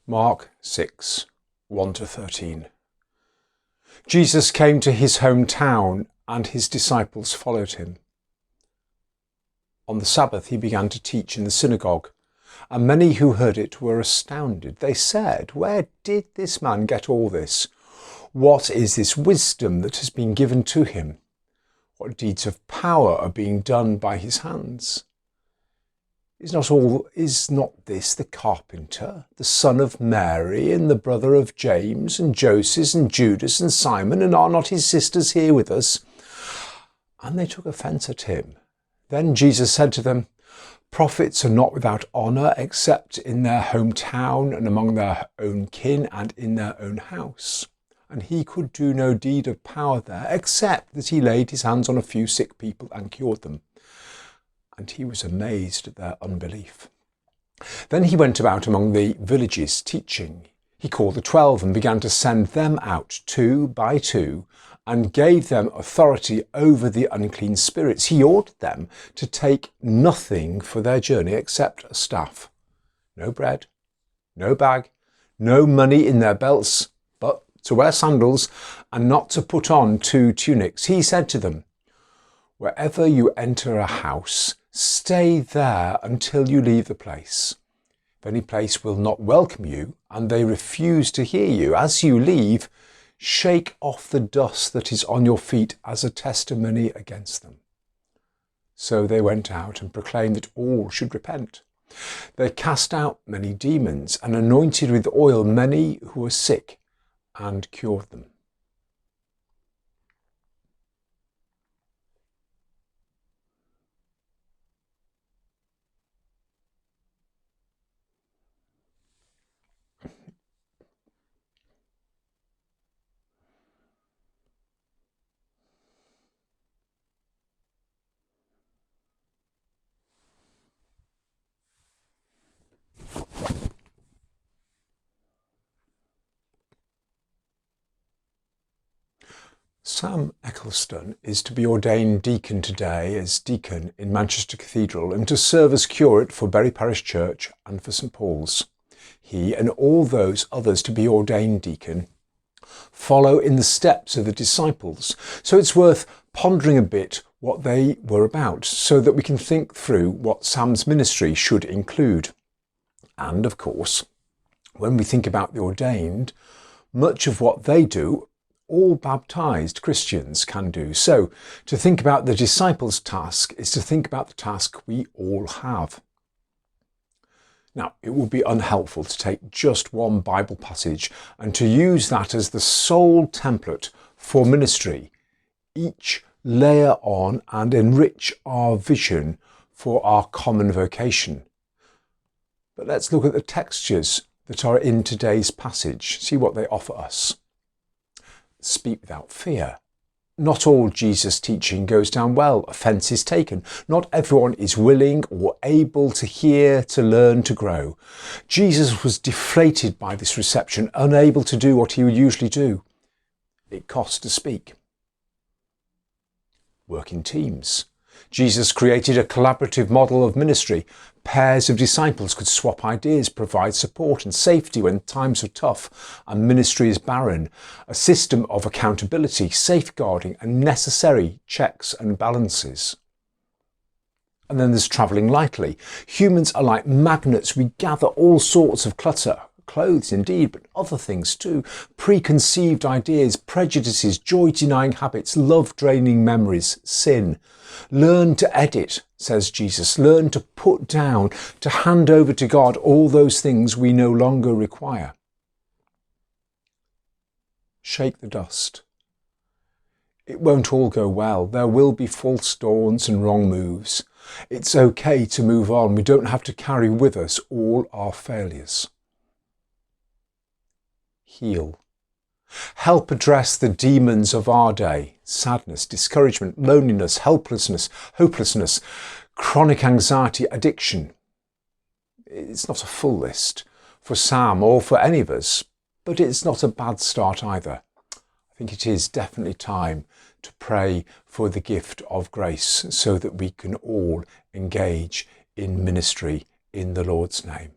Mark 6, 1-13. Jesus came to his hometown and his disciples followed him. On the Sabbath he began to teach in the synagogue, and many who heard it were astounded. They said, "Where did this man get all this? What is this wisdom that has been given to him? What deeds of power are being done by his hands? Is not this the carpenter, the son of Mary, and the brother of James and Joseph and Judas and Simon, and are not his sisters here with us?" And they took offence at him. Then Jesus said to them, "Prophets are not without honour except in their hometown and among their own kin and in their own house." And he could do no deed of power there, except that he laid his hands on a few sick people and cured them. And he was amazed at their unbelief. Then he went about among the villages teaching. He called the 12 and began to send them out 2 by 2 and gave them authority over the unclean spirits. He ordered them to take nothing for their journey except a staff. No bread, no bag, no money in their belts, but to wear sandals and not to put on 2 tunics. He said to them, "Wherever you enter a house, stay there until you leave the place. If any place will not welcome you and they refuse to hear you, as you leave, shake off the dust that is on your feet as a testimony against them." So they went out and proclaimed that all should repent. They cast out many demons and anointed with oil many who were sick and cured them. Sam Eccleston is to be ordained deacon today as deacon in Manchester Cathedral and to serve as curate for Bury Parish Church and for St Paul's. He and all those others to be ordained deacon follow in the steps of the disciples. So it's worth pondering a bit what they were about so that we can think through what Sam's ministry should include. And of course, when we think about the ordained, much of what they do all baptised Christians can do. So to think about the disciples' task is to think about the task we all have. Now, it would be unhelpful to take just one Bible passage and to use that as the sole template for ministry. Each layer on and enrich our vision for our common vocation. But let's look at the textures that are in today's passage, see what they offer us. Speak without fear. Not all Jesus' teaching goes down well. Offence is taken. Not everyone is willing or able to hear, to learn, to grow. Jesus was deflated by this reception, unable to do what he would usually do. It costs to speak. Work in teams. Jesus created a collaborative model of ministry. Pairs of disciples could swap ideas, provide support and safety when times are tough and ministry is barren. A system of accountability, safeguarding and necessary checks and balances. And then there's travelling lightly. Humans are like magnets. We gather all sorts of clutter. Clothes indeed, but other things too. Preconceived ideas, prejudices, joy-denying habits, love-draining memories, sin. Learn to edit, says Jesus. Learn to put down, to hand over to God all those things we no longer require. Shake the dust. It won't all go well. There will be false dawns and wrong moves. It's okay to move on. We don't have to carry with us all our failures. Heal. Help address the demons of our day. Sadness, discouragement, loneliness, helplessness, hopelessness, chronic anxiety, addiction. It's not a full list for Sam or for any of us, but it's not a bad start either. I think it is definitely time to pray for the gift of grace so that we can all engage in ministry in the Lord's name.